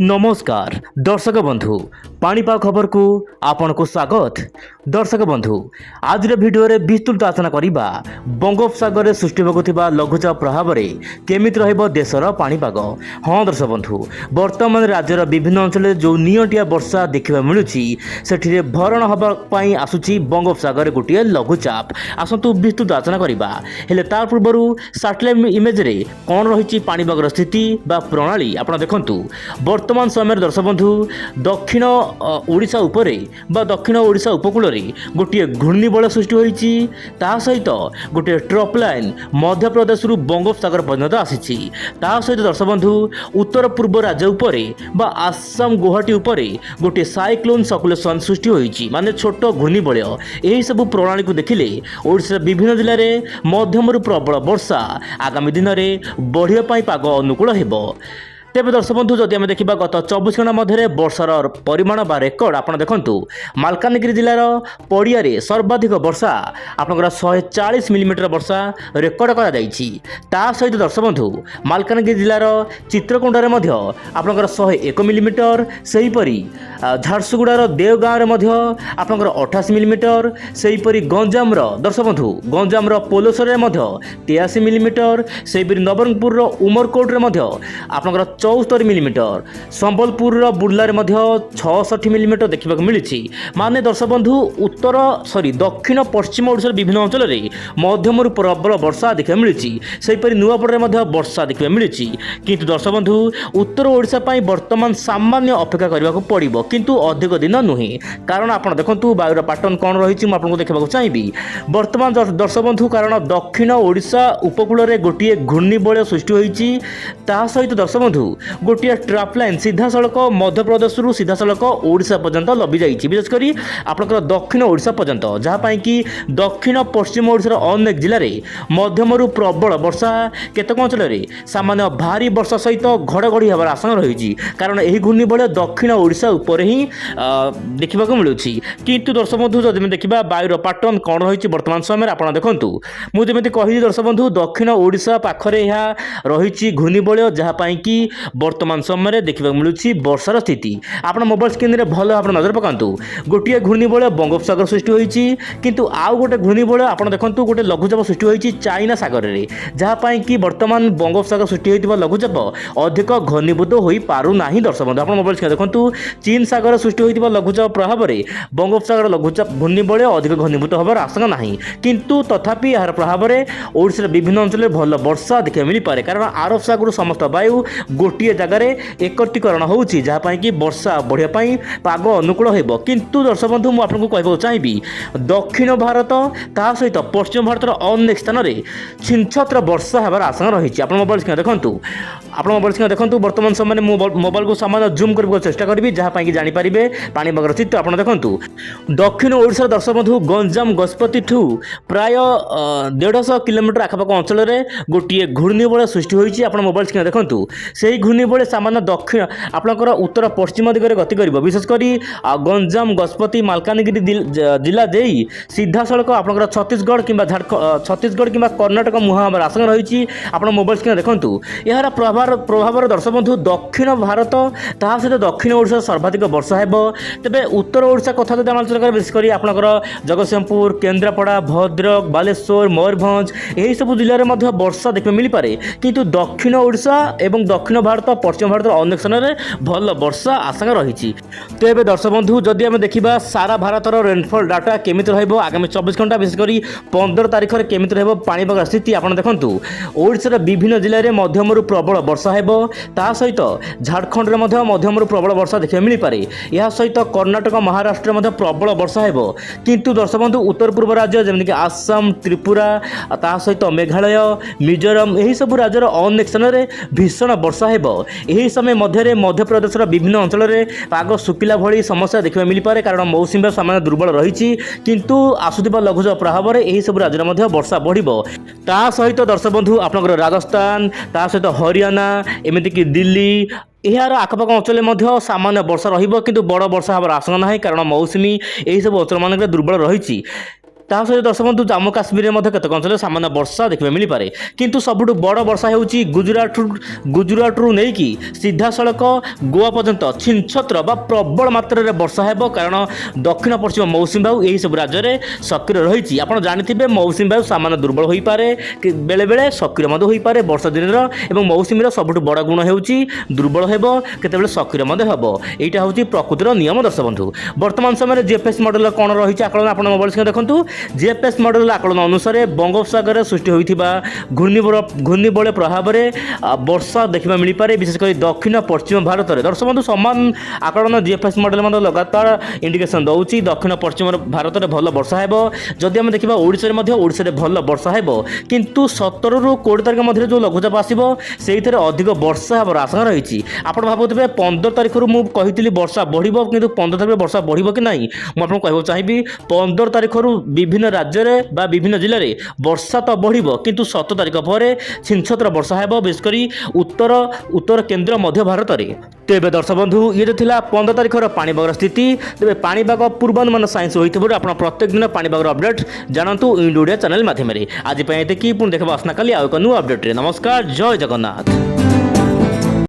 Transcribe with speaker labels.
Speaker 1: नमस्कार दर्शक बंधु पाणीपाग खबर को आपन को स्वागत। दर्शक बंधु आज भिडियो रे विस्तृत आलोचना करिबा बंगोपसागर रे सृष्टि होगुथिबा लघुचाप प्रभाव रे केमिति रहइबो देशर पाणीपाग। हाँ दर्शक बंधु वर्तमान राज्यर विभिन्न अंचल जो नियंटिया वर्षा देखा मिलुछि सेठिरे भरण हबा पई आसुछि बंगोपसागर गोटे लघुचाप। आसंतु विस्तृत आलोचना करिबा हेले तार पूर्वरु सैटेलाइट इमेज रे कोन रहिछि पाणीपागर स्थिति बा प्रणाली आपण देखंतु। वर्तमान समय दर्शक बंधु दक्षिण ओडिशा उपरे बा दक्षिण ओडिशा उपकूल रे गोटे घूर्णिबल सृष्टि होईछि। ता सहित गोटे ट्रप लाइन मध्य प्रदेश रु बंगोपसागर पर्यंत आसीछि। ता सहित दर्शक बंधु उत्तर पूर्व राज्य उपरे बा आसाम गुवाहाटी उपरे गोटे साइक्लोन सर्कुलेशन सृष्टि होईछि माने छोट घूर्णिबल। एही सब प्रणाली को देखिले ओडिशा विभिन्न जिल्ला रे मध्यम रु प्रबल वर्षा आगामी दिन रे बढ़िया पई पाग अनुकूल हेबो। तेबे दर्शक बंधु जदि आम देखा गत 24 घंटा मध्य वर्षार परिमाण बा रेकर्ड आप देखु मालकानगिरी जिलार पड़िया सर्वाधिक वर्षा आपंकर 140 मिलीमीटर वर्षा रेकर्ड करा सहित दर्शक बंधु मालकानगिरी जिलार चित्रकोंडारे आपंकर 101 मिलीमीटर सेहीपरि झारसुगुड़ार देवगाँव में आपंकर 28 मिलीमीटर सेहीपरि गंजाम दर्शक बंधु गंजाम पोलोसर 83 मिलीमीटर सेहीपरि नवरंगपुर उमरकोट आपंकर 74 मिलीमीटर संबलपुर बुर्लार 66 मिलीमीटर देखा मिली। माने दर्शक बंधु दक्षिण पश्चिम ओडिशार विभिन्न अंचल में मध्यम प्रबल वर्षा देखा मिली। सेहीपरि नुआपड़े वर्षा देखा मिली। किंतु दर्शक बंधु उत्तर ओडिशा वर्तमान सामान्य अपेक्षा करने पड़ो किंतु अधिक दिन नुहे कारण आप देखु वायुर पैटर्न कौन रही मुझे देखा चाहिए वर्तमान दर्शक बंधु कारण दक्षिण ओडिशा उपकूल में गोटे घूर्णिबल सृष्टि होती। सहित दर्शक बंधु गोटे ट्रप लाइन सीधा सड़क मध्य प्रदेश रु सीधा सड़क ओडिशा पर्यंत लंबी जाइए विशेषकर आपंकर दक्षिण ओडिशा पर्यंत जहाँपाई कि दक्षिण पश्चिम ओडिशार अनेक जिले में मध्यम प्रबल वर्षा केतक अंचल में सामान्य भारी वर्षा सहित घड़घड़ी होवार आशंका रही कारण यह घूर्णिबल दक्षिण ओडिशा उपर ही देखा मिलूँ। किंतु दर्शक बंधु जब देखा वायुर पैटर्न कौन रही वर्तमान समय आप देखूँ मुझे कहली दर्शक बंधु दक्षिण ओडिशा पाखरे यह रही घूर्णिबल जहाँपाई कि वर्तमान समय देखा मिलूँ वर्षार स्थिति। आप मोबाइल स्क्रीन में भल आप नजर पकातु गोटे घूर्णिबल बंगोपसागर सृष्टि होती किंतु आउ गोटे घूर्णिबल आप देखु गोटे लघुचाप सृष्टि होती चाइना सागर में जहाँपाई कि वर्तमान बंगोपसागर सृष्टि होता लघुचाप अधिक घनीभूत हो पारना। दर्शक बंधु आप मोबाइल स्क्रीन देखु चीन सागर सृष्टि होता लघुचाप प्रभाव में बंगोपसागर लघुचाप घूर्णिबल अधिक घनीभूत होवार आशंका ना किंतु तथापि यार प्रभाव में ओडिशार विभिन्न अंचल में भल वर्षा देखा मिल पारे कारण आरब सागर समस्त वायु गोटे जगार एकत्रीकरण होउछि जहाँपाई कि वर्षा बढ़िया पाग अनुकूल होइबो। किंतु दर्शक बंधु मुझे कहना चाहिए दक्षिण भारत ता सहित पश्चिम भारतर अनेक स्थान में छिनछत्र वर्षा होवार आशंका रही। आप मोबाइल स्क्रीन देखु आप मोबाइल स्क्रीन देखु वर्तमान समय मोबाइल को सामान्य जूम करने चेष्टा करी जहाँपाई कि जानीपारे पाणीपागर चित्र आप देखु दक्षिण ओडिशार दर्शक बंधु गंजाम गजपति ठू प्राय 150 किलोमीटर आखपाख अंचल में गोटे घूर्णिबल सृष्टि होती। आप मोबाइल स्क्रीन देखु से घूर्णिबल सामान्य दक्षिण आपंकर उत्तर पश्चिम दिगरे गति कर विशेषकर गंजाम गजपति मालकानगिरी जिला दे सीधा सड़क आपंकर छत्तीसगढ़ कि छत्तीसगढ़ कि कर्णाटक मुहां हमार आशंका रही। आप मोबाइल स्क्रीन देखु यार प्रभाव दर्शक बंधु दक्षिण भारत ता सहित दक्षिण ओडिशा सर्वाधिक वर्षा हेबो। तेबे उत्तर ओडिशा कथा जब आलोचना करें विशेषकर आपंकर जगतसिंहपुर केन्द्रापड़ा भद्रक बालेश्वर मयूरभंज यही सब जिले में वर्षा देखा मिल पारे किंतु दक्षिण ओडिशा एवं दक्षिण भारत पश्चिम भारत अनेक स्थान में भल वर्षा आशंका रही। तो ये दर्शक बंधु जदि आम देखा सारा भारतर रेनफल डाटा केमी आगामी 24 घंटा विशेषकर 15 तारीख में केमी पाणीपाग स्थिति आप देखु ओडिशार विभिन्न जिले में मध्यम प्रबल वर्षा हेबो। ता सहित झारखंड में मध्यम प्रबल वर्षा देखा मिल पारे यह सहित कर्णाटक महाराष्ट्र में प्रबल वर्षा हेबो। किंतु दर्शक बंधु उत्तर पूर्व राज्य जमीक आसाम त्रिपुरा ता सहित मेघालय मिजोरम यही सब राज्यर अनेक स्थान में भीषण वर्षा हेबो। यही समय मध्य प्रदेश विभिन्न अंचल में पाग सुखिला भली समस्या देखा मिल पारे कारण मौसुमी सामान्य दुर्बल रही किंतु आसुथिबा लघुचाप प्रभाव में यही सब राज्य में वर्षा बढ़िबो। ता सहित दर्शक बंधु आपनकर राजस्थान ता सहित हरियाणा एमतीक दिल्ली यार आखपाख अंचल में सामान्य वर्षा रहिबो किंतु बड़ वर्षा होवार आशंका ना कारण मौसुमी यही सब अंचल मान दुर्बल रही। ତାହା ସହିତ ଦର୍ଶକ ବନ୍ଧୁ ଜାମ୍ମୁ କାଶ୍ମୀରରେ ମଧ୍ୟ କେତେକ ଅଞ୍ଚଳରେ ସାମାନ୍ୟ ବର୍ଷା ଦେଖିବାକୁ ମିଳିପାରେ। କିନ୍ତୁ ସବୁଠୁ ବଡ଼ ବର୍ଷା ହେଉଛି ଗୁଜୁରାଟରୁ ନେଇକି ସିଧାସଳଖ ଗୋଆ ପର୍ଯ୍ୟନ୍ତ ଛିନଛତ୍ର ବା ପ୍ରବଳ ମାତ୍ରାରେ ବର୍ଷା ହେବ, କାରଣ ଦକ୍ଷିଣ ପଶ୍ଚିମ ମୌସୁମୀ ବାୟୁ ଏହିସବୁ ରାଜ୍ୟରେ ସକ୍ରିୟ ରହିଛି। ଆପଣ ଜାଣିଥିବେ ମୌସୁମୀ ବାୟୁ ସାମାନ୍ୟ ଦୁର୍ବଳ ହୋଇପାରେ, ବେଳେବେଳେ ସକ୍ରିୟ ମଧ୍ୟ ହୋଇପାରେ ବର୍ଷା ଦିନର, ଏବଂ ମୌସୁମୀର ସବୁଠୁ ବଡ଼ ଗୁଣ ହେଉଛି ଦୁର୍ବଳ ହେବ, କେତେବେଳେ ସକ୍ରିୟ ମଧ୍ୟ ହେବ। ଏଇଟା ହେଉଛି ପ୍ରକୃତିର ନିୟମ ଦର୍ଶକ ବନ୍ଧୁ। ବର୍ତ୍ତମାନ ସମୟରେ ଜିଏଫଏସ୍ ମଡେଲର କ'ଣ ରହିଛି ଆକଳନ ଆପଣ ମୋବାଇଲ ସ୍କ୍ରିନ୍ ଦେଖନ୍ତୁ। ଜିଏଫଏସ୍ ମଡେଲର ଆକଳନ ଅନୁସାରେ ବଙ୍ଗୋପସାଗରରେ ସୃଷ୍ଟି ହୋଇଥିବା ଘୂର୍ଣ୍ଣିବଳୟ ପ୍ରଭାବରେ ବର୍ଷା ଦେଖିବା ମିଳିପାରେ, ବିଶେଷ କରି ଦକ୍ଷିଣ ପଶ୍ଚିମ ଭାରତରେ। ଦର୍ଶକ ବନ୍ଧୁ ସମାନ ଆକଳନ ଜିଏଫଏସ୍ ମଡେଲ ମଧ୍ୟ ଲଗାତାର ଇଣ୍ଡିକେସନ୍ ଦେଉଛି ଦକ୍ଷିଣ ପଶ୍ଚିମ ଭାରତରେ ଭଲ ବର୍ଷା ହେବ। ଯଦି ଆମେ ଦେଖିବା ଓଡ଼ିଶାରେ ଭଲ ବର୍ଷା ହେବ, କିନ୍ତୁ 17ରୁ 20 ତାରିଖ ମଧ୍ୟରେ ଯେଉଁ ଲଘୁଚାପ ଆସିବ ସେଇଥିରେ ଅଧିକ ବର୍ଷା ହେବାର ଆଶଙ୍କା ରହିଛି। ଆପଣ ଭାବୁଥିବେ 15 ତାରିଖରୁ ମୁଁ କହିଥିଲି ବର୍ଷା ବଢ଼ିବ, କିନ୍ତୁ 15 ତାରିଖରେ ବର୍ଷା ବଢ଼ିବ କି ନାହିଁ ମୁଁ ଆପଣଙ୍କୁ କହିବାକୁ ଚାହିଁବି। 15 ତାରିଖରୁ ବିଭିନ୍ନ ରାଜ୍ୟରେ ବା ବିଭିନ୍ନ ଜିଲ୍ଲାରେ ବର୍ଷା ତ ବଢ଼ିବ, କିନ୍ତୁ 17 ତାରିଖ ପରେ ଛିନଛତ୍ର ବର୍ଷା ହେବ, ବିଶେଷ କରି ଉତ୍ତର କେନ୍ଦ୍ର ମଧ୍ୟ ଭାରତରେ। ତେବେ ଦର୍ଶକ ବନ୍ଧୁ ଇଏ ତ ଥିଲା 15 ତାରିଖର ପାଣିପାଗର ସ୍ଥିତି। ତେବେ ପାଣିପାଗ ପୂର୍ବାନୁମାନ ସାଇନ୍ସ ହୋଇଥିବାରୁ ଆପଣ ପ୍ରତ୍ୟେକ ଦିନ ପାଣିପାଗର ଅପଡେଟ୍ ଜାଣନ୍ତୁ ଇଣ୍ଡିଆ ଓଡ଼ିଆ ଚ୍ୟାନେଲ ମାଧ୍ୟମରେ। ଆଜି ପାଇଁ ଏତିକି, ପୁଣି ଦେଖିବା ଆସନ୍ତାକାଲି ଆଉ ଏକ ନୂଆ ଅପଡେଟ୍ରେ। ନମସ୍କାର, ଜୟ ଜଗନ୍ନାଥ।